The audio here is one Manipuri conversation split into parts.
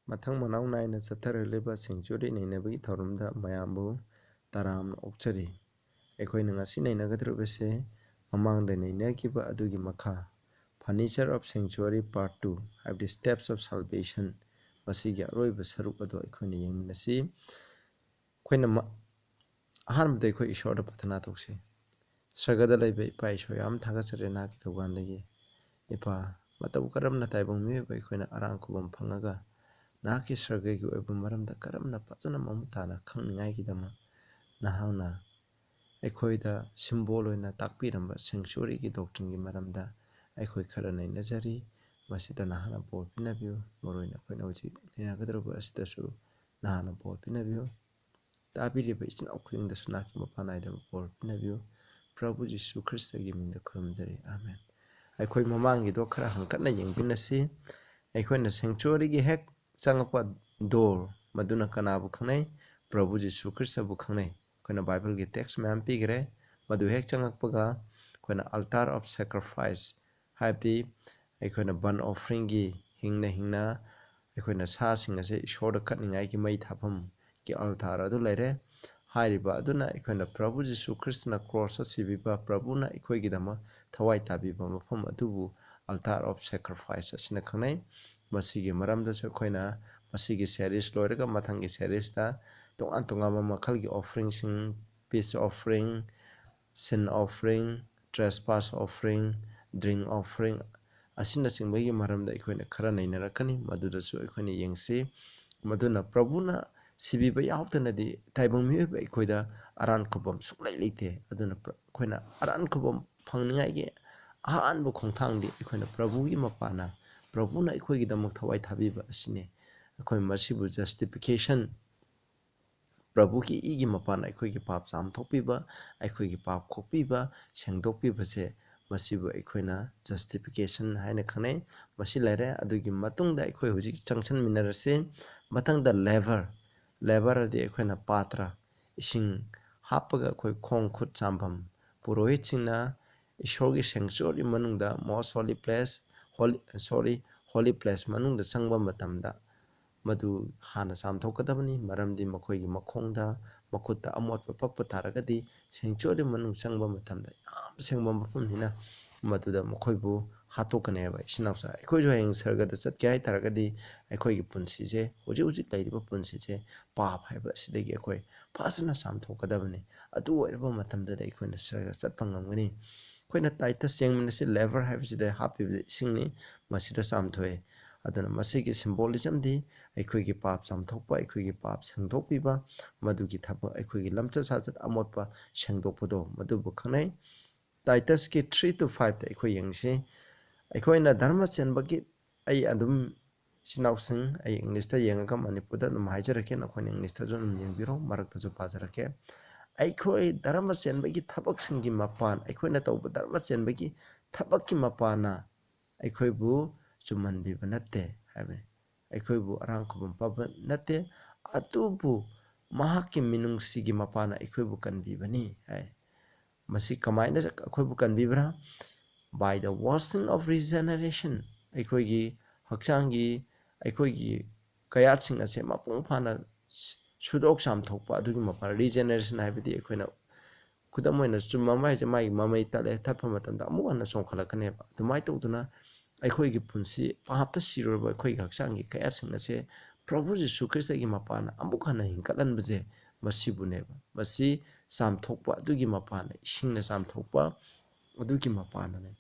Mathang Manau Nine Sataraliba Sanctuary Nainabagi Thorumda Mayambu Taram Okchari. Equinangasi Nainagatruese among the Nainakiba Adugi Maka. Furniture of Sanctuary Part 2 have the steps of salvation. Masiga Roy Basarukado Equini Nasi Quinama Harm de Qu short of Patanatoxi. Sagadalai Pai Shoyam Tagasarena the one day. Ipa Matabukaram Nataibum by Quina Arankhubam Pangaga. Naki Sargagi Ebumaram the Karamna Patana Mamutana Kangaigidama Nahana Equida symbol in a takpiramba sanctuary doctrine Maramda Equi Karana Nazari Masita Nahana Port Pinaview Morina Quinoji Ninagadrobas Dasu Nahana Port Pinaview Tabiri Bachin Oaking the Sunaki Mapana the Port Pinaview Prabhu Jisu Christa giving the Kurumdari Amen. Equi Mamangi Dokara Hankana Yang Binasi Equina sanctuary hek Sangapa door Maduna Kanabu Kane Prabhu Jisu Christa Bukane Kuna Bible gi text ma'am pigre madu hek changakpaga kuna altar of sacrifice happy kuna burnt offering gi hingna kuna sa sing ase ishor katningai ki mai thapam ki altar adu lere hairiba aduna kuna Prabhu Jisu Krishna cross asibiba Prabhu na ikoi gi dama thawai tabiba mafam adubu altar of sacrifice asina khanai masigi maramda so koina masigi series loiraga mathangi series ta Tonga Makalgi offering sing peace offering, sin offering, trespass offering, drink offering. Asina sing bagi maram da ikoina karana ina rakani maduda su ikoina yengsi maduna Prabhuna sibi ba yautana di taibang mi ba ikoida Arankhubam suklai leite aduna ikoina Arankhubam phangningai ge ahan bu khongthang di ikoina Prabhu gi mapana Prabhuna ikoigi damak thawai thabiba asine ikoi masibu justification Prabhu ki igi mapana aikoigi pap cham thokpiba aikoigi pap khokpiba sengdokpiba se masibu aikoina justification haina khanai masi laire adugi matungda aikoi hujik changchan minarase matangda lever adi aikoina patra ising hapaga akoi khong khut chambam purohit singna ishorgi sanctuary manungda most holy place holy place manungda changba matamda Madu Hana Sam Tokadabani, Maramdi Makoigi Makonda, Makuta Amot Papa Taragadi, Sanctuary Manu Sangba Matamda, Sangba Pumina, Matuda Makoibu, Hatokaneva, Shinausa, Ekojoing Sarga the Satkai Taragadi, Ekoigi Punsize, Oji Lady Punsize, Pap Haba Sidegi Ekoi, Pasana Sam Tokadabani, Adu whatever Matamda de Equina Sarga Satpangani. Quina Titus young minister lever have the happy singing Masida Samtoe. Adana Masiki symbolism di Equigi Pap Sam Topa, Equigi Pap Sangtopiba, Maduki Tapa, Equigi Lamta Sazat Amotpa, Shangdopodo, Madubu Kane, Titus ki 3 to 5 the Equiyangshi, Equina Dharma Senbaki, I adum Sinausing, I English Yangaka Manipuda, Mahajarakan, upon English Tajon Biro, Marakazo Pazarake. Aikoi Dharma Senbaki Tabak Singi Mapan, Equina Toba Dharma Senbaki Tabaki Mapana, Equibu. Cuman biba nate habe aikoibu Arankhubam paba nate atubu mahaki minung sigi mapana aikoibu kan bibani hai masi kamaina aikoibu kan bibra by the washing of regeneration aikoigi hakchangi aikoigi kayat sing ase mapung phana sudok sam thokpa adugi mapana regeneration haibedi aikoina khudam oina chumma mai mai mamai tale thapha matamda amu ana songkhalakane ba dumai tawduna Aikoigi punsi pahapta sirurba aikoigi hakchangi kaya singnase Prabhu Jisu Krista gi mapana ambukhana hinkalan baje masibuneba masi samthokpa adugi mapana isingna samthokpa adugi mapana ne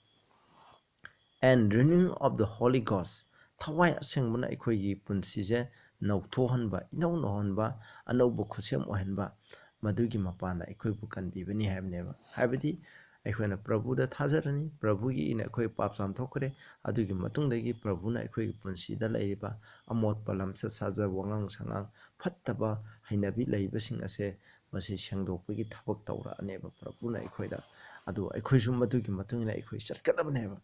and renewing of the Holy Ghost thawai asengbuna aikoigi punsi je nauthohanba inaunohanba anaubu khusem ohanba madugi mapana aikoibu kanbibani haibneba haibadi aikoina Prabhu da thazarani Prabhu gi ina akoi pap sam thokre adugi matungdagi Prabhu na akoi punsi da laiba amot palam sa saja wangang sangang phattaba hainabi laiba sing ase masi sangdokpagi thabak tawra aneba Prabhu na akoi da adu akoi sum madugi matungina akoi chatkadabneba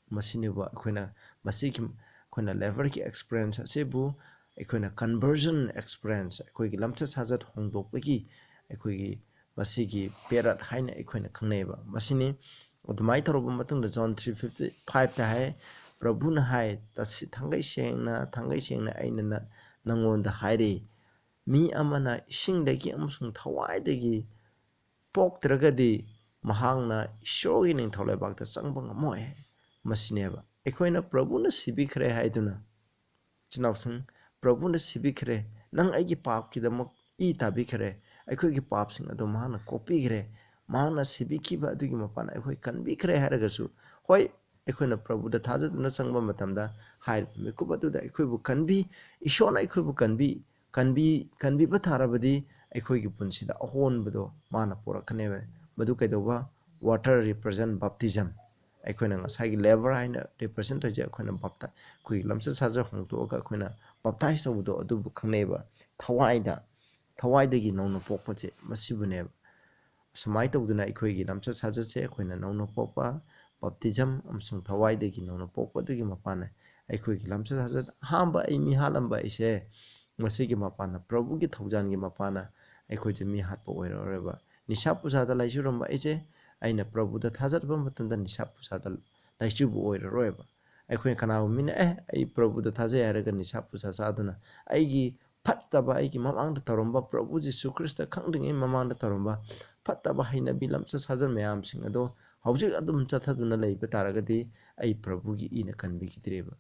masineba akoina masiki akoina lever ki experience asebu akoina conversion experience akoi gi lamcha sajat hongdokpagi akoi gi masigi perat haina aikoina khangneba masini odumai thoroba matungda John 3:55 ta hai Prabhu na hai tasi thangai sengna aina na nangonda hairi mi amana isingdagi amasung thawaidagi poktragadi mahangna ishorgi ningthaulebakta changba ngamoy masineba ekoina prabhuna sibikhre haiduna chinausang prabhuna sibikhre nang aigi pap kidamak I tabikhre aikoigi papsing ado mahana kopigre mahana sibikhiba adugi mapana aikoi kanbikhre haragasu hoi aikoina prabhuda thajaduna changba matamda hair mikup aduda aikoibu kanbi ishona aikoibu kanbi ba tharabadi aikoigi punsida ahonbado mana porakhanebe madu kaidoba water represent baptism aikoina ngasagi lever haina represent toje aikoina bapta kui lamsa saja hongtoga aikoina baptize tawudo adubu khaneba thawaidagi nongna pokpache masibuneba samai tawduna aikoigi lamsa sajache aikoina nongna pokpa baptism amsung thawaidagi nongna pokpa dagi mapana aikoigi lamsa saja hamba ai mi halamba ise masigi mapana prabhugi thaujangi mapana aikoje mi hatpa oiroreba nisa pusada laisuramba ise aina prabhuda thajatba matunda nisa pusada laisubu oiroroeba aikoina kanabu mina ai prabhuda thajai haraga nisa pusa saduna aigi fattaba aigi mamangda taromba prabhu jisu krista khangdingi mamangda taromba fattaba hainabi lamsa sajan mayam sing ado hawjik adum chathaduna leiba taragadi ai prabhugi ina kanbigidreba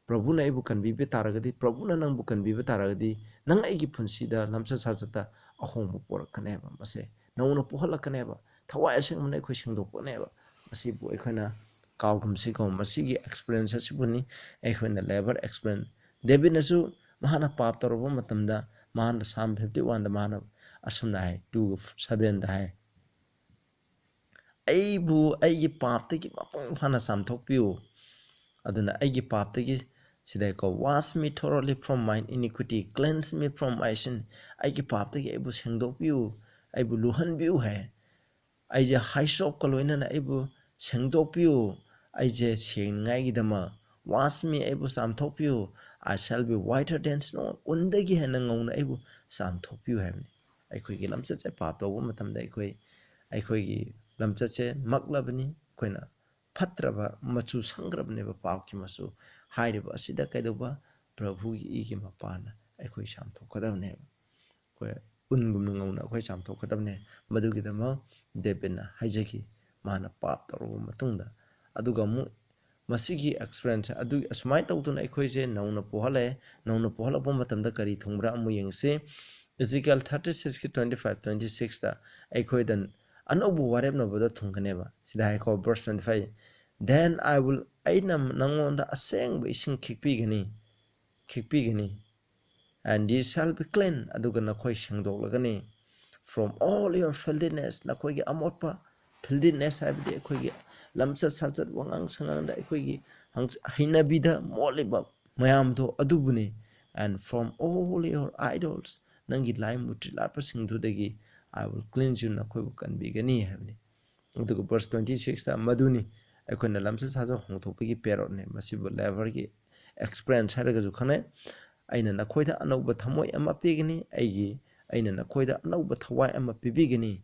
prabhuna aibu kanbibe taragadi prabhuna nangbu kanbibe taragadi nang aigi punsida lamsa sajata ahongbu porakhaneba mase nanguna pohalakhaneba thawai asengmana akhoi sengdokpaneba masibu aikhoina kawgumsi masigi experience asibuni aikhoina lever experience Davidnasu mahana pap toroba matamda mahana Psalm 51 da mahana asumna hai 2:7 da hai aibu aigi paptagi mapung phana samthokpiu aduna aigi paptagi sidai ko wash me thoroughly from mine iniquity cleanse me from my sin aigi paptagi aibu sengdokpiu aibu luhanbiu hai aije hyssop kaloina aibu sengdokpiu aije sengai gidama wash me aibu samthokpiu I shall be whiter than snow undagi hena ngona aibu samthokpiu haibni aikoigi lamchache pap tawba matamda aikoigi lamchache maklabani koina phatraba machu sangrabne ba pawki masu hairiba asida kaidoba prabhugi igi mapana aikoi samthokadabne ko ungumnu ngona akoi samthokadabne madugidama Davidna haijaki mana pap tawba matungda aduga mu masigi experience adu asmai tawduna aikhoije nauna pohalakpa matamda kari thungbra amu yengse Ezekiel 36:25-26 da aikhoidan anobu warepna boda thungkaneba sida haiko verse 25 then I will ainam nangonda asengba ising khikpigani and ye shall be clean aduga nakhoi sengdoklagani from all your filthiness nakhoigi amotpa filthiness habidi aikhoigi lamsa sajat wangang sangangda aikhoigi hainabida moliba mayamdo adubune and from all your idols nangi laimutri lapa singdudagi I will cleanse you nakhoibu kanbigani habni aduga verse 26 da maduni aikhoina lamsa saja hongthokpagi perotne masibu lever gi experience haraga ju khane aina nakhoida anauba thamoi ama pigani aina nakhoida anauba thawai ama pibigani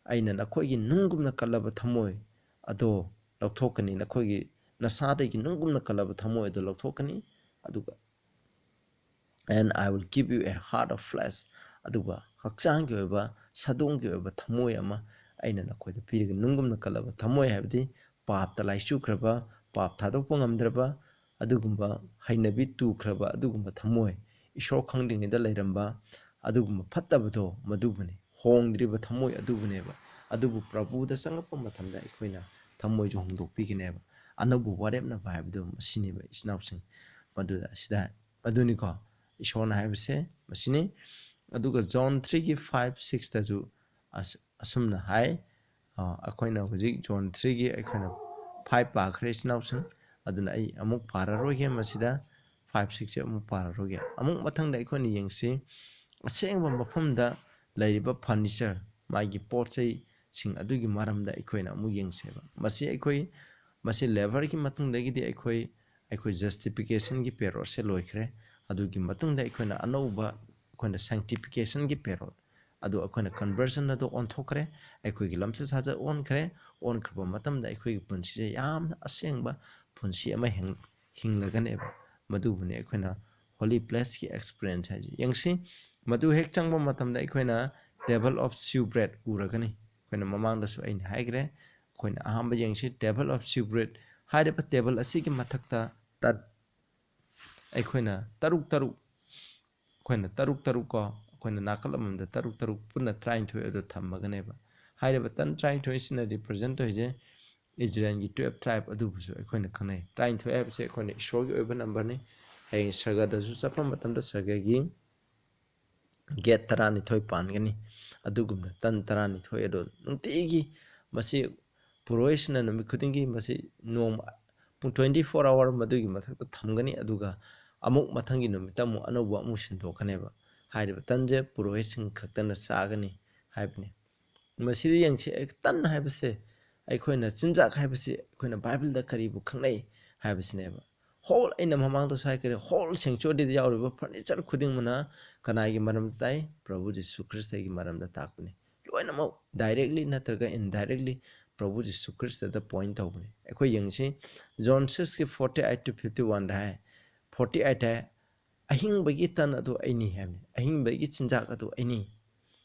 aina nakhoigi nungumna kalaba thamoi ado lokthokani nakhoigi nasadagi nungumna kalaba thamoi ado lokthokani aduga and I will give you a heart of flesh aduga hakchanggi oiba sadonggi oiba thamoi ama aina nakhoida piriga nungumna kalaba thamoi habdi pap talai chukraba pap thadokpa ngamdraba adugumba hainabi tukraba adugumba thamoi ishor khangdingida leiramba adugumba phattabado madubune hongdriba thamoi adubuneba adubu prabhuda sangapa matamda ikhoina thamoi jo hongdokpigineba anabu warepna bhaibdo masineba isnausing maduda sida aduni ko ishona haibse masini aduga John 3:5-6 taju asumna hai akhoina hujik John 3 gi akhoina 5 pakhre isnausing aduna ai amuk pararoge masida 5-6 amuk pararoge amuk mathangda ikhoini yengsi asengba mafamda lairiba furniture magi pochai sing adugi maramda ikhoina amu yengseba masi lever ki matungdagi di aikoi justification gi peror se loikhre adugi matungda ikhoina anauba ikhoina sanctification gi peror adu akhoina conversion adu onthokre aikoi gi lamsa saja on khaba matamda aikoi gi punsi se yam asengba punsi ama hinglaganeba madubune ikhoina holy place ki experience hai yangsi madu hek changba matamda aikoina table of shewbread uragani aikoina mamang da su ain haigre aikoina ahamba yangsi table of shewbread haideba table asigi mathakta tat aikoina taruk taruk aikoina taruk taruk ko aikoina nakal amamda taruk taruk punna trying to edo thammaganeba haideba tan trying to isina represent hoje Israel ki 12 tribe adu busu aikoina khanai trying to have se aikoina ishor gi oiba number ni hai sarga da su chapam matamda sarga gi get tarani thoi pangani adugumna tan tarani thoi edo nungtigi masi puroisna nami khudingi masi nom 24 hour madugi mathakta thamgani aduga amuk mathangi numita mu anobu amu sindokhaneba hairiba tanje purohising khaktana sagani haibni masidi yangsi tan haibase aikoina chinjak haibase aikoina bible da karibu khangnai haibasneba whole aina mamang to sai kare whole sanctuary da yawriba furniture khuding mana kanai maram tai prabhu jisu christ gi maram da takuni loina mo directly natraga indirectly prabhu jisu christ da point tawni akhoi yangsi john 6 ki 48 to 51 da hai 48 hai ahing bagi tan adu aini hamni ahing bagi chinjak adu aini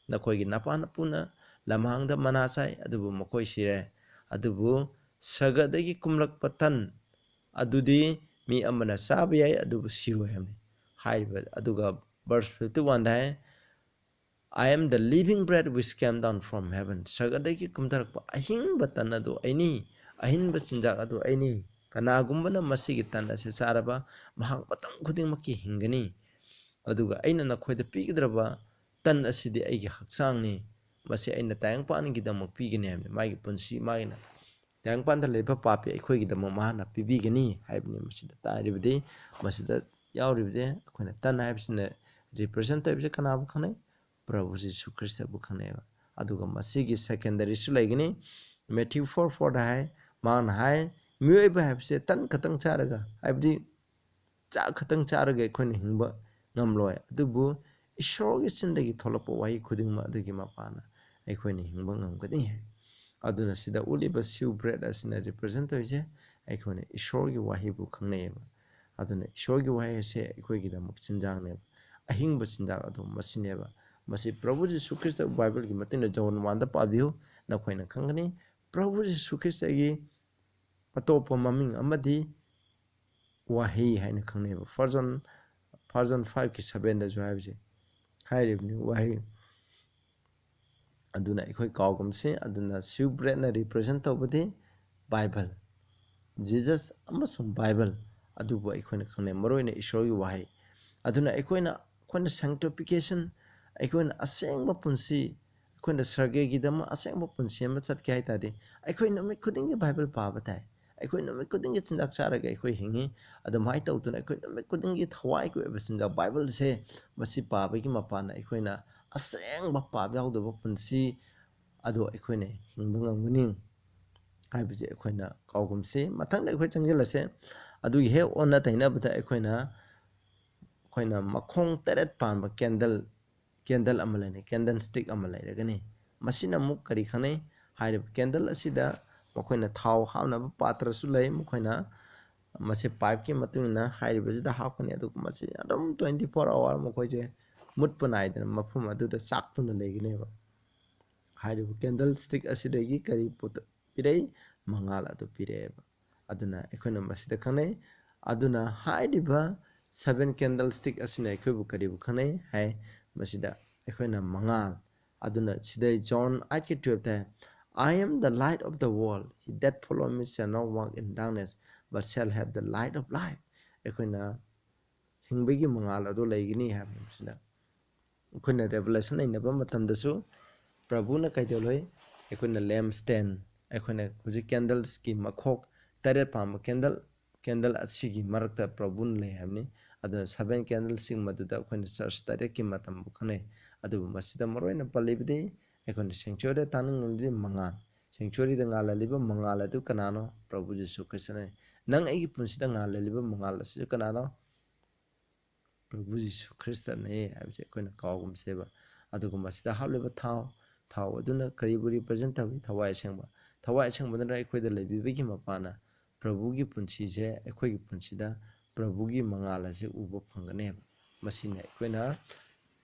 nakoi gi napa napuna lamhang da manasai adubu makoi sire adubu sagadagi kumlak patan adudi mi amana sabi ay adubu siru hamni haiba aduga verse 51 da I am the living bread which came down from heaven sagadagi kumtarakpa ahing batan adu aini ahin basinjak adu aini kanagumana masigi tan ase saraba mahang patang khuding maki hingani aduga aina nakhoida pigidraba tan asidi aigi haksang ni masi aina tayang pan gi damak pigani hamni magi punsi magina tayang pan da leba papi akhoi gi damak mahana pibigani haibni masida taribdi masida yawribdi akhona tan haibsina represent tabse kanabu khanai prabhu jisu christ bu khanai aduga masigi secondary su laigini Matthew 4:4 da hai man hai myoiba haibse tan khatang charaga haibdi cha khatang charaga akhoni hingba ngamloi adubu ishorgi chindagi tholapo wahi khudingma adugi mapana akhoni hingba ngamgani aduna sida uliba siu bread asina represent hoje akhoni ishorgi wahi bu khangnai aduna ishorgi wahi ase akhoi da muk chinjang ne ahingba chinjang adu masineba masi prabhu jisu christ bible gi matina john 1 da pabiu na khoina khangani prabhu jisu christ gi atopa maming amadi wahi haina khangneba version 5 ki 7 da johabje hairibni wahi aduna ikhoi kawgumse aduna siu bread na represent tawbadi bible jesus amasung bible adubu ikhoi khangne maroina ishori wahi aduna ikhoi sanctification ikhoi asengba punsi ikhoi sarge gidama asengba punsi ma chatke hai tadi ikhoi nami khudingi bible paba tai ikhoi nami khudingi chindak charaga ikhoi hingi adum hai tawtuna ikhoi nami khudingi thawai ko ebasinga bible se masi paba gi mapana ikhoi na asengba paba yawdaba punsi ado ikhoi hingba ngamgani haibje ikhoi kawgumse mathangda ikhoi changjilase adu he onna taina bata ikhoi makhong teret panba candle amalane candle stick amalai ragani masina muk kari khane hairib candle asida makhoi thaw hamna patra su lai makhoi mase pipe ki matuna hairib jida hapani adu mase adum 24 hour makhoi je mutpa naidana mafum adu da sakpuna legine ba hairib candle stick asida gi kari put pirei mangal adu pireba aduna ikhoi masida khane aduna hairiba 7 candlestick asina ikhoi bu kari bu khane hai masida ikhoi mangal aduna sidai john 8:12 da I am the light of the world he that follow me shall not walk in darkness but shall have the light of life ikhoi hingbagi mangal adu laigini ha masida ikhoi revelation ai naba matam da su prabhu na kaidoloi ikhoi lamp stand ikhoi huji candles ki makhok tare pam candle asigi marakta prabhu le hamni adu 7 candle sing maduda akhoi church tare ki matam bukhane adu masida maroina palibdi akhoi sanctuary tanung ngdi mangal sanctuary da ngala liba mangal adu kanano prabhu jisu krishna nang ai punsida ngala liba mangal asu kanano prabhu jisu krishna ne abje akhoi kawgum seba adu masida habliba thaw aduna karibu represent tawi thawai sengba na akhoi da lebibigi mapana prabhu gi punchi je akhoi gi punchi da Prabhugi mangala se uba phangane masine akhona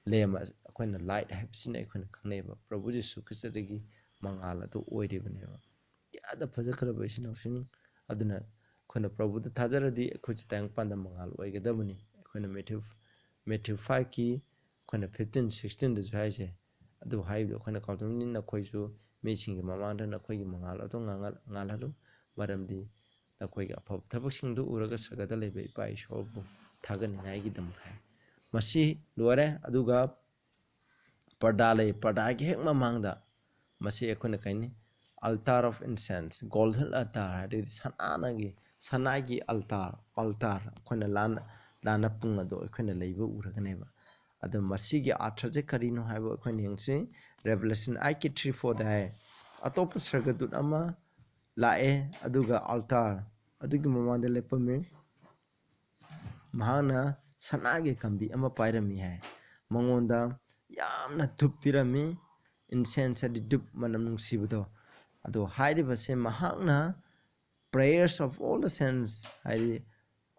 lema akhona light habsine akhona khangneba Prabhu Jesu Christ dagi mangala to oiribane yada phajakraba isina sin aduna akhona Prabhu da thajaradi akhoi tang panda mangal oigadabani akhona Matthew 5 ki akhona 15 16 da haise adu haido akhona kautumni na khoisu mesingi mamanda na khoi mangal to ngalalu maramdi na khoi afab thabak du uraga sagada lebe pai shobu thagan ngai gi dam hai masi luare aduga parda le parda gi hek mamangda masi akhona kaini altar of incense golden altar hadi sanagi altar akhona lana punga do akhona leiba uraga neba adu masi gi arthaje karino haibo akhona yengse revelation ik 3:4 da atop sargadut ama lae aduga altar adugi mamanda lepame mahana sanagi kambi ama pairami hai mangonda yamna dhup pirami incense adi dhup manam nungsibado ado haidi base mahakna prayers of all the saints haidi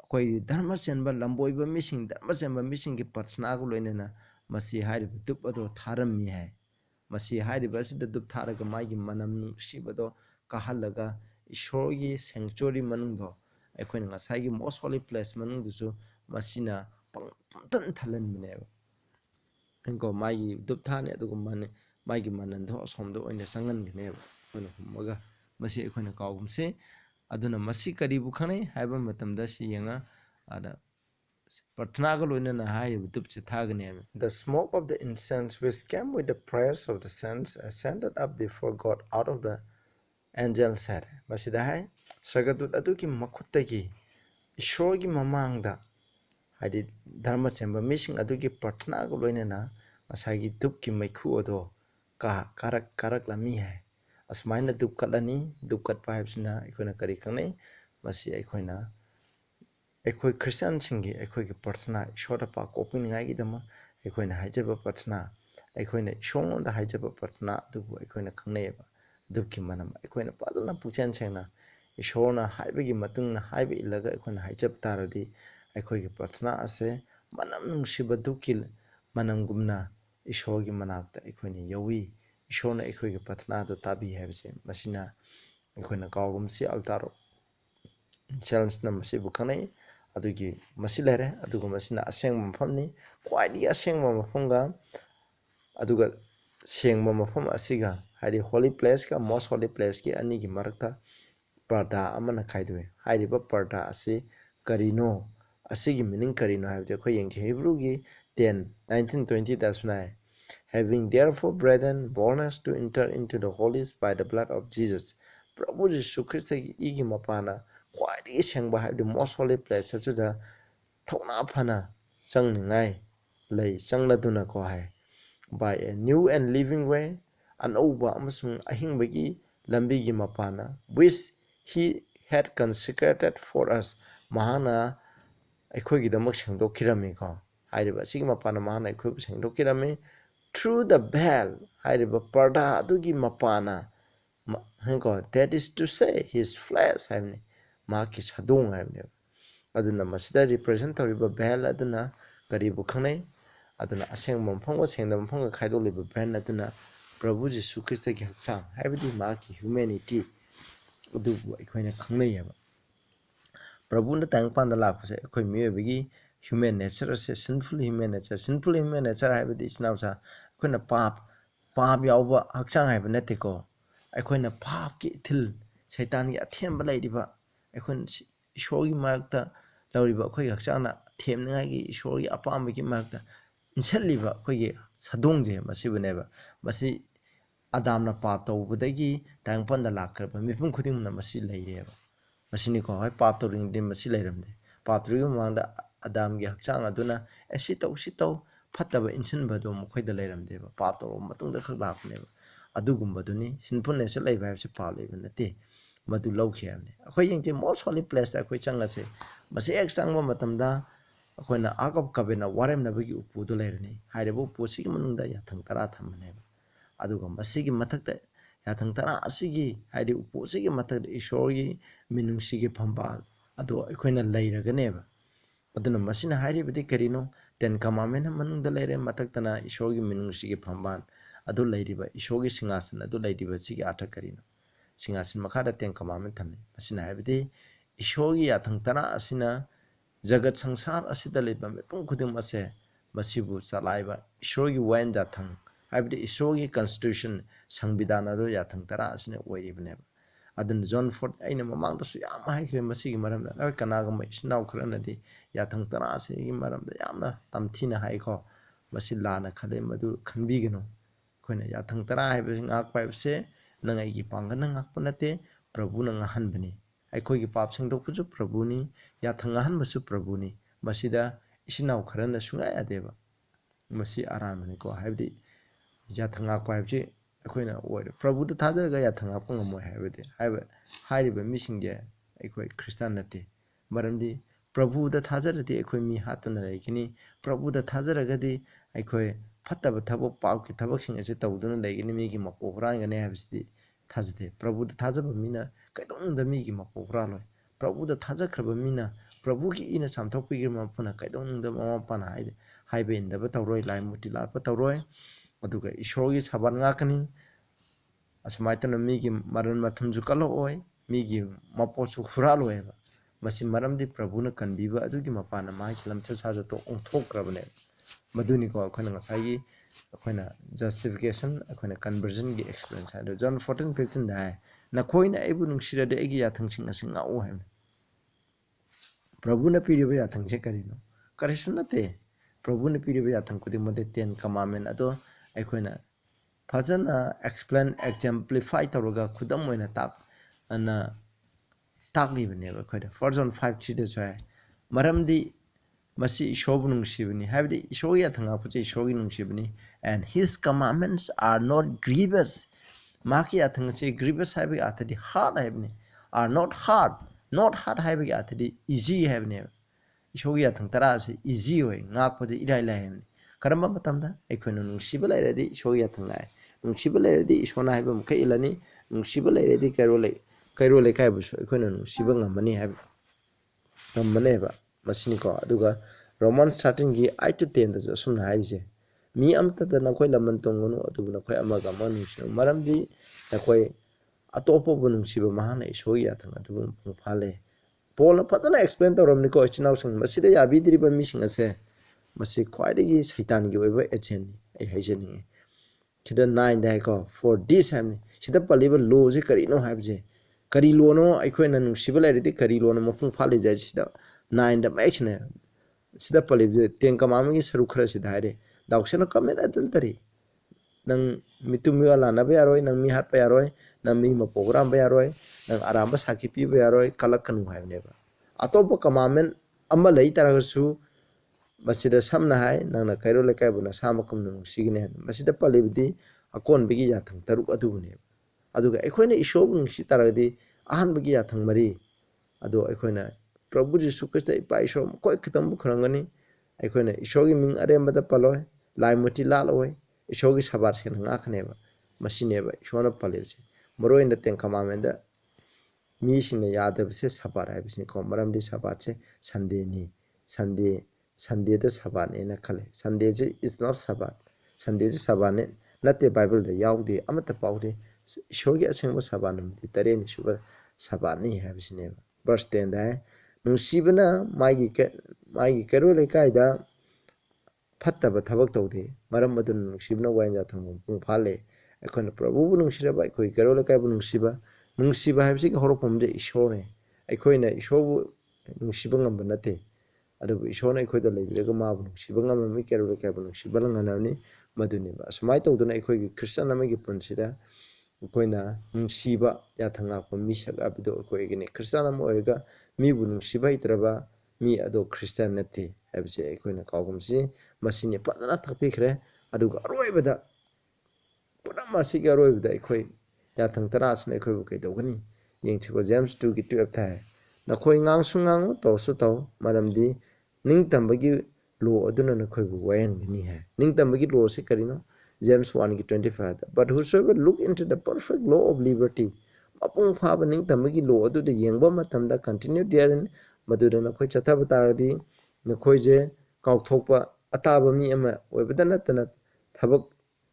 koi dharma chenba lamboiba missing dharma chenba missing ki prarthana ko loinena masi haidi dhup ado tharami hai masi haidi base da dhup tharaga magi manam nungsibado kahalaga ishorgi sanctuary manungdo akhoi ngasai gi most holy place manungdusu masina pangtan thalan mineba enko magi dhup thane adugo magi manando somdo oina sangan gneba ono humaga masi akhoi kaugumse aduna masi karibu khane haiba matamda si yanga ada prarthana ga loina hai dhup se thagane the smoke of the incense which came with the prayers of the saints ascended up before God out of the angel said masida hai sagadut aduki makhutagi ishorgi mamangda hadi dharma chemba missing adugi prarthana go loinena masagi dupki maikhu odo karak lami hai asmaina dup kalani dup kat paibsina ikona kari kangai masi ikona ekoi Christian singi ekoi ki prarthana ishora pa koping ngai gi dama ekona haijaba prarthana ekona ishong da haijaba prarthana dubu ekona kangneba dupki manam ekona padana puchen chengna ishona haibagi matungna haiba ilaga ekona haijab taradi ekoi ki prarthana ase manam nungsiba dukil manam gumna ishorgi manakta ekona yawi ishona ekoi ki prarthana do tabi habse masina ekona kawgumsi altar challenge na masi bukanai adugi masi lere aduga masina aseng mafamni kwaidi aseng mafamga aduga sengma mafam asiga haidi holy place ka most holy place ki ani gi marakta parda amana khaidwe haidi ba parda asi karino asigi meaning karino haibde khoi yeng hebrew gi 10 1920 that's why having therefore brethren boldness to enter into the holies by the blood of Jesus Prabhu Jesu Christ ki igi mapana kwaidi sengba haibde most holy place such thokna phana changningai lei changladuna ko hai by a new and living way anauba amasung ahingbagi lambigi mapana which he had consecrated for us mahana akhoi gidamak sengdokirami ko hairiba sigi mapana mahana akhoi sengdokirami through the veil hairiba parda adugi mapana hanko that is to say his flesh haimni maki sadung haimni aduna masida represent toriba veil aduna karibu khanai aduna aseng mphangwa sengdam mphangwa khaidok liba brand aduna Prabhu Jesu Christ ki hakchang haibadi maki humanity adu akhoi khangnai yaba Prabhu na tang panda lakpase akhoi miyobagi human nature se sinful human nature haibadi isnausa akhoi na pap yauba hakchang haiba nateko akhoi na pap ki ithil saitan gi athemba laidiba akhoi ishorgi magta lauriba akhoi hakchang na themningai gi ishorgi apamba gi magta insalliba akhoi gi sadongje masibuneba masi adamna pap tawbadagi tang panda lakraba mipum khudingna masi laireba masini ko hai pap tawring dim masi lairamde pap tawring mangda adam gi hakchang aduna esi taw phattaba insinba do mokhoida lairamdeba pap taw matungda khak lakneba adugumba duni sinful nature laiba habse pap laiba nate madu lawkhiamne akhoi yengje most holy place akhoi changase masi ek changba matamda akhoi agab kabena warem nabagi upudo lairani hairebo posi manungda yathang tara thammaneba aduga masigi mathakta yathang tara asigi haidi uposigi mathakta ishorgi minungsigi phambal ado akhoi na lairaganeba aduna masina hairibadi karino ten commandment manungda leire mataktana ishogi minungsigi phamban adu leiriba ishogi singasan adu leiriba sigi atha karino singasan makhada ten commandment thamni masina haibadi ishogi yathang tara asina jagat sangsar asida leiba mepung khudum ase masibu chalaiba ishogi wain jathang haibadi ishogi constitution संविधान adu yathang tara asina oiribne adun John 4 aina mamang da su yam haikre masigi maramda na kanaga mai sinaw khranadi yathang tara asigi maramda yamna tamthina haiko masi lana khale madu khanbigino khoina yathang tara haibe ngak paibse nangai gi pangana ngak panate prabhu na ngahan bani aikoi gi pap singdok puju prabhu ni yathang ngahan masu prabhu ni masida isinaw khrana sunga yadeba masi aran mani ko haibdi yathang ngak paibje अखोइना ओइरे प्रभुद थाजरगा याथंगा पंगमो हाइबदे हाइरिबा मिसिंगे अखोइ क्रिस्टियन नते मरमदि प्रभुद थाजरदि अखोइ मी हातुना लेकिनि प्रभुद थाजरगदि अखोइ फत्तब थबक पावकि थबकसिंग असे तौदुना लेकिनि मीगी मपोखरांगने हाबिसदि थाजदे प्रभुद थाजब मीना कैदोंद मीगी मपोखरालोय प्रभुद थाजखरब मीना प्रभुगी इना सामथोकपिगे मफना कैदोंद ममपाना highway इंदब तौरोय लाइमुति लाप तौरोय aduga ishogi saban ngakani asmaitana migi maran mathumju kalo oi migi mapochu khuralo eba masi maramdi prabhuna kanbiba adugi mapana mai lamcha saja to ongthokrabne maduni ko akhona ngasai akhona justification akhona conversion gi experience hado John 14:15 da na khoina ebu nungsira de egi yathang sing asing ngau hem prabhuna piriba yathang je karino karisunate prabhuna piriba yathang kudi mode 10 commandment ado अखोइना फजना एक्सप्लेन एक्जाम्प्लिफाई तौरगा खुदम ओइना ताक अना ताकलिबने अखोइदा 1 John 5:3 द छय मरमदि मसी ईशोबु नुंगसिबनि हाबदि ईशोया थंगा पुचे ईशोगी नुंगसिबनि and his commandments are not grievous माकी अथंगसे ग्रीवियस हाबि अथदि हार्ड हाबनि आर नॉट हार्ड हाबि अथदि इजी हाबनि ईशोगी अथंग तरासे इजी होय ngaकपजे इराय लायमनि karamba matamda aikoina nungsiba lairadi ishoya thangai nungsiba lairadi ishona haiba mukha ilani nungsiba lairadi kairole kai busu aikoina nungsiba ngamani haib ngamane ba masini ko aduga Romans 13 gi 8 to 10 da sumna haije mi amta da na khoi laman tongonu aduga na khoi amaga manusina maramdi na khoi atopo bu nungsiba mahana ishoya thang aduga phale pola patana explain tawramni ko chinau sang masida yabidri ba mi singase masi khwaidagi saitan gi oiba echen ai haijani chida 9 dai ko for this ham chida paliba law je kari no habje kari law no aikoina nu sibala redi kari law no mapung phali ja chida 9 da machne chida palib je ten kamam gi saru khara sida hare daukshana kamet adal tari nang mitumi wala na ba yaroi nang mi hat pa yaroi nang mi ma program ba yaroi nang aramba sakhi pi ba yaroi kalak kanu haibne ba atopa kamamen amma lai tarasu masida samna hai nangna kairo le kai buna sama kum nu signe masida palibdi akon bigi yathang taruk adubune aduga ekhoina ishob nu si taragdi ahan bigi yathang mari ado ekhoina prabhu jisu krista ipa isho koi khitam bu khrangani ekhoina ishogi ming arembada paloy laimuti laloi ishogi sabar sen ngakhneba masineba ishona palibse moroinda ten kamamenda mi singna yadabse sabar haibse ko maramdi sabatse Sunday the Sabbath ena khale Sunday is not Sabbath Sunday Sabbath nate Bible the yaudi amata paude shogi asengba Sabbath namdi tare ni shuba Sabbath ni habisne verse 10 da nungsibana magi kero le kaida fattaba thabak tawde maram madun nungsibna wainja thangum pung phale ekhon prabhu nungsira ba khoi kero le kai bu nungsiba habisi horopomde ishore ekhoina ishobu nungsiba ngamba nate adubu ishona ekhoi da leibirega mabu nungsiba ngamba mi kero le kai bu nungsiba langanani maduni ba samai tawduna ekhoi gi christian amagi punsida ekhoi nungsiba yathanga ko misak abido ekhoi gine christian am oirega mi bu nungsiba itraba mi ado christian nate habise ekhoi na kawgumsi masini padana thakpikhre aduga aroibada pudama siga aroibada ekhoi yathang tarasna ekhoi bu kaidogani yengchiko James 2 gi 12 thai nakhoi ngangsu ngangu tawsu taw maramdi ningtambagi law aduna nakhoi bu wayan gini hai ningtambagi law se karino James 1 gi 25 but whosoever look into the perfect law of liberty apung phaba ningtambagi law adu de yengba matamda continue therein maduda nakhoi chathaba taradi ꯅꯈꯣꯏꯁꯦ ꯀꯥꯎꯊꯣꯛꯄ ꯑꯇꯥꯕ ꯃꯤ ꯑꯃ ꯑꯣꯏꯕꯗ ꯅꯠꯇꯅ ꯊꯕꯛ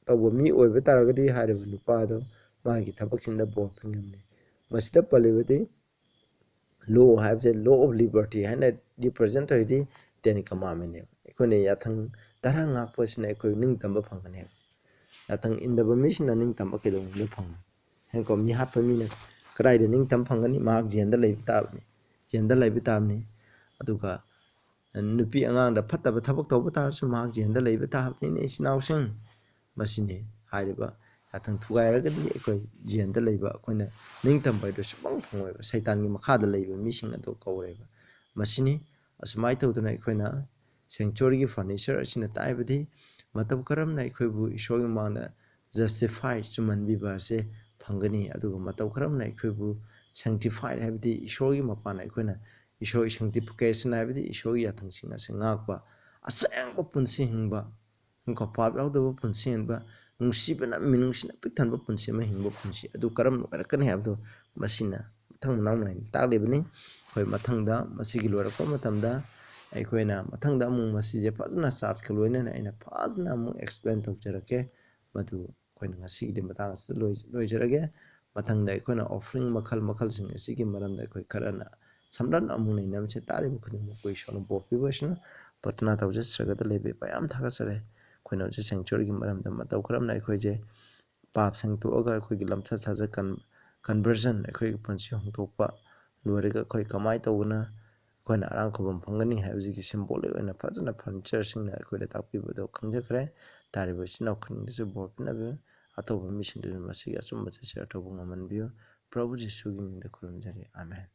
ꯇꯧꯕ ꯃꯤ ꯑꯣꯏꯕ ꯇꯥꯔꯒꯗꯤ ꯍꯥꯏꯔꯤꯕ ꯅꯨꯄꯥꯗꯣ ꯃꯥꯒꯤ ꯊꯕꯛꯁꯤꯡꯗ ꯕꯣꯔ ꯐꯪꯉꯝꯅꯤ ꯃꯁꯤꯗ ꯄꯜꯂꯤꯕꯗꯤ ꯂꯣ ꯍꯥꯏꯕꯁꯦ ꯂꯣ ꯑꯣꯐ ꯂꯤꯕꯔꯇꯤ ꯍꯥꯏꯅ ꯔꯤꯄ꯭ꯔꯖꯦꯟ ꯇꯧꯔꯤꯗꯤ ꯇꯦꯟ ꯀꯃꯥꯟꯃꯦꯟꯅꯦꯕ ꯑꯩꯈꯣꯏꯅ ꯌꯥꯊꯪ ꯇꯔꯥ ꯉꯥꯛꯄꯁꯤꯅ ꯑꯩꯈꯣꯏ ꯅꯤꯡꯇꯝꯕ ꯐꯪꯒꯅꯦꯕ ꯌꯥꯊꯪ ꯏꯟꯗꯕ ꯃꯤꯁꯤꯅ ꯅꯤꯡꯇꯝꯕ ꯀꯩꯗꯧꯅꯨꯡꯗ ꯐꯪꯉꯣꯏ ꯍꯦꯟꯀꯣ ꯃꯤ ꯍꯥꯠꯄ ꯃꯤꯅ ꯀꯗꯥꯏꯗ ꯅꯤꯡꯇꯝ ꯐꯪꯒꯅꯤ ꯃꯍꯥꯛ ꯖꯦꯟꯗ ꯂꯩꯕ ꯇꯥꯕꯅꯤ ꯖꯦꯟꯗ ꯂꯩꯕ ꯇꯥꯕꯅꯤ ꯑꯗꯨꯒ ꯅꯨꯄꯤ ꯑꯉꯥꯡꯗ ꯐꯠꯇꯕ ꯊꯕꯛ ꯇꯧꯕ ꯇꯥꯔꯁꯨ ꯃꯍꯥꯛ ꯖꯦꯟꯗ ꯂꯩꯕ ꯇꯥꯕꯅꯤꯅꯦ ꯏꯆꯤꯟ ꯏꯅꯥꯎꯁꯤꯡ ꯃꯁꯤꯅꯤ ꯍꯥꯏꯔꯤꯕ ꯌꯥꯊꯪ ꯊꯨꯒꯥꯏꯔꯒꯗꯤ ꯑꯩꯈꯣꯏ ꯖꯦꯟꯗ ꯂꯩꯕ ꯑꯩꯈꯣꯏꯅ ꯅꯤꯡꯇꯝꯕ ꯍꯥꯏꯗꯨ ꯁꯨꯡꯐꯪ ꯐꯪꯉꯣꯏꯕ ꯁꯩꯇꯥꯟꯒꯤ ꯃꯈꯥꯗ ꯂꯩꯕ ꯃꯤꯁꯤꯡ ꯑꯗꯨ ꯀꯧꯔꯦꯕ ꯃꯁꯤꯅꯤ ꯑꯁꯨꯃꯥꯏꯅ ꯇꯧꯗꯅ ꯑꯩꯈꯣꯏꯅ ꯁꯦꯡꯆꯨꯔꯤꯒꯤ ꯐꯔꯅꯤꯆꯔ ꯑꯁꯤꯅ ꯇꯥꯛꯏꯕꯗꯤ ꯃꯇꯧ ꯀꯔꯝꯅ ꯑꯩꯈꯣꯏꯕꯨ ꯏꯁꯣꯔꯒꯤ ꯃꯃꯥꯡꯗ ꯖꯁꯇꯤꯐꯥꯏ ꯆꯨꯝꯍꯟꯕꯤꯕ ꯑꯁꯦ ꯐꯪꯒꯅꯤ ꯑꯗꯨꯒ ꯃꯇꯧ ꯀꯔꯝꯅ ꯑꯩꯈꯣꯏꯕꯨ ꯁꯦꯡꯇꯤꯐꯥꯏꯠ ꯍꯥꯏꯕꯗꯤ ꯏꯁꯣꯔꯒꯤ ꯃꯄꯥꯟꯗ ꯑꯩꯈꯣꯏꯅ ꯏꯁꯣꯔꯒꯤ ꯁꯦꯡꯇꯤꯐꯤꯀꯦꯁꯟ ꯍꯥꯏꯕꯗꯤ ꯏꯁꯣꯔꯒꯤ ꯌꯥꯊꯪꯁꯤꯡ ꯑꯁꯤ ꯉꯥꯛꯄ ꯑꯁꯦꯡꯕ ꯄꯨꯟꯁꯤ ꯍꯤꯡꯕ ꯄꯥꯞ ꯌꯥꯎꯗꯕ ꯄꯨꯟꯁꯤ ꯍꯤꯡꯕ ꯅꯨꯡꯁꯤꯕꯅ ꯃꯤꯅꯨꯡꯁꯤꯅ ꯄꯤꯛ ꯊꯟꯕ ꯄꯨꯟꯁꯤ ꯑꯃ ꯍꯤꯡꯕ ꯄꯨꯟꯁꯤ ꯑꯗꯨ ꯀꯔꯝꯅ ꯑꯣꯏꯔꯛꯀꯅꯤ ꯍꯥꯏꯕꯗꯨ ꯃꯁꯤꯅ ꯃꯊꯪ ꯃꯅꯥꯎ ꯅꯥꯏꯅ ꯇꯥꯛꯂꯤꯕꯅꯤ ꯑꯩꯈꯣꯏ ꯃꯊꯪꯗ ꯃꯁꯤꯒꯤ ꯂꯣꯏꯔꯛꯄ ꯃꯇꯝꯗ ꯑꯩꯈꯣꯏꯅ ꯃꯊꯪꯗ ꯑꯃꯨꯛ ꯃꯁꯤꯁꯦ ꯐꯖꯅ ꯆꯥꯔꯠꯀ ꯂꯣꯏꯅꯅ ꯑꯩꯅ ꯐꯖꯅ ꯑꯃꯨꯛ ꯑꯦꯛꯁꯄ꯭ꯂꯦꯟ ꯇꯧꯖꯔꯛꯀꯦ ꯃꯗꯨ ꯑꯩꯈꯣꯏꯅ ꯉꯁꯤꯒꯤꯗꯤ ꯃꯇꯥꯡ ꯑꯁꯤꯗ ꯂꯣꯏꯖꯔꯒꯦ ꯃꯊꯪꯗ ꯑꯩꯈꯣꯏꯅ ꯑꯣꯐꯔꯤꯡ ꯃꯈꯜ ꯃꯈꯜꯁꯤꯡ ꯑꯁꯤꯒꯤ ꯃꯔꯝꯗ ꯑꯩꯈꯣꯏ ꯈꯔꯅ ꯁꯝꯂꯞꯅ ꯑꯃꯨꯛ ꯅꯩꯅꯕꯁꯦ ꯇꯥꯔꯤꯕ ꯈꯨꯗꯤꯡꯃꯛ ꯑꯩꯈꯣꯏ ꯏꯁꯣꯔꯅ ꯕꯣꯔ ꯄꯤꯕ ꯑꯣꯏꯁꯅꯨ ꯄ꯭ꯔꯊꯅꯥ ꯇꯧꯖꯁ꯭ꯔꯒꯗ ꯂꯩꯕ ꯌꯥꯝ ꯊꯥꯒꯠꯆꯔꯦ ꯑꯩꯈꯣꯏꯅ ꯍꯧꯖꯤꯛ ꯁꯦꯡꯆꯨꯔꯤꯒꯤ ꯃꯔꯝꯗ ꯃꯇꯧ ꯀꯔꯝꯅ ꯑꯩꯈꯣꯏꯁꯦ ꯄꯥꯞ ꯁꯦꯡꯇꯣꯛꯑꯒ ꯑꯩꯈꯣꯏꯒꯤ ꯂꯝꯆꯠ ꯁꯥꯖꯠ ꯀꯟꯚꯔꯖꯟ ꯑꯩꯈꯣꯏꯒꯤ ꯄꯨꯟꯁꯤ ꯍꯣꯡꯗꯣꯛꯄ ꯂꯣꯏꯔꯒ ꯑꯩꯈꯣꯏ ꯀꯃꯥꯏꯅ ꯇꯧꯕꯅ ꯑꯩꯈꯣꯏꯅ ꯑꯔꯥꯡꯈꯨꯕꯝ ꯐꯪꯒꯅꯤ ꯍꯥꯏꯕꯁꯤꯒꯤ ꯁꯤꯝꯕꯣꯂꯤꯛ ꯑꯣꯏꯅ ꯐꯖꯅ ꯐꯔꯅꯤꯆꯔꯁꯤꯡꯅ ꯑꯩꯈꯣꯏꯗ ꯇꯥꯛꯄꯤꯕꯗꯣ ꯈꯪꯖꯈ꯭ꯔꯦ ꯇꯥꯔꯤꯕ ꯏꯆꯤꯟ ꯏꯅꯥꯎ ꯈꯨꯗꯤꯡꯗꯁꯨ ꯕꯣꯔ ꯄꯤꯅꯕꯤꯌꯨ ꯑꯇꯣꯞꯄ ꯃꯤꯁꯤꯡꯗꯁꯨ ꯃꯁꯤꯒꯤ ꯑꯆꯨꯝꯕꯁꯦ ꯁꯤꯌꯔ ꯇꯧꯕ ꯉꯝꯍꯟꯕꯤꯌꯨ ꯄ꯭ꯔꯚꯨ ꯖꯤꯁꯨꯒꯤ ꯃꯤꯡꯗ ꯈꯨꯔꯨꯝꯖꯔꯤ ꯑꯥꯃꯦꯟ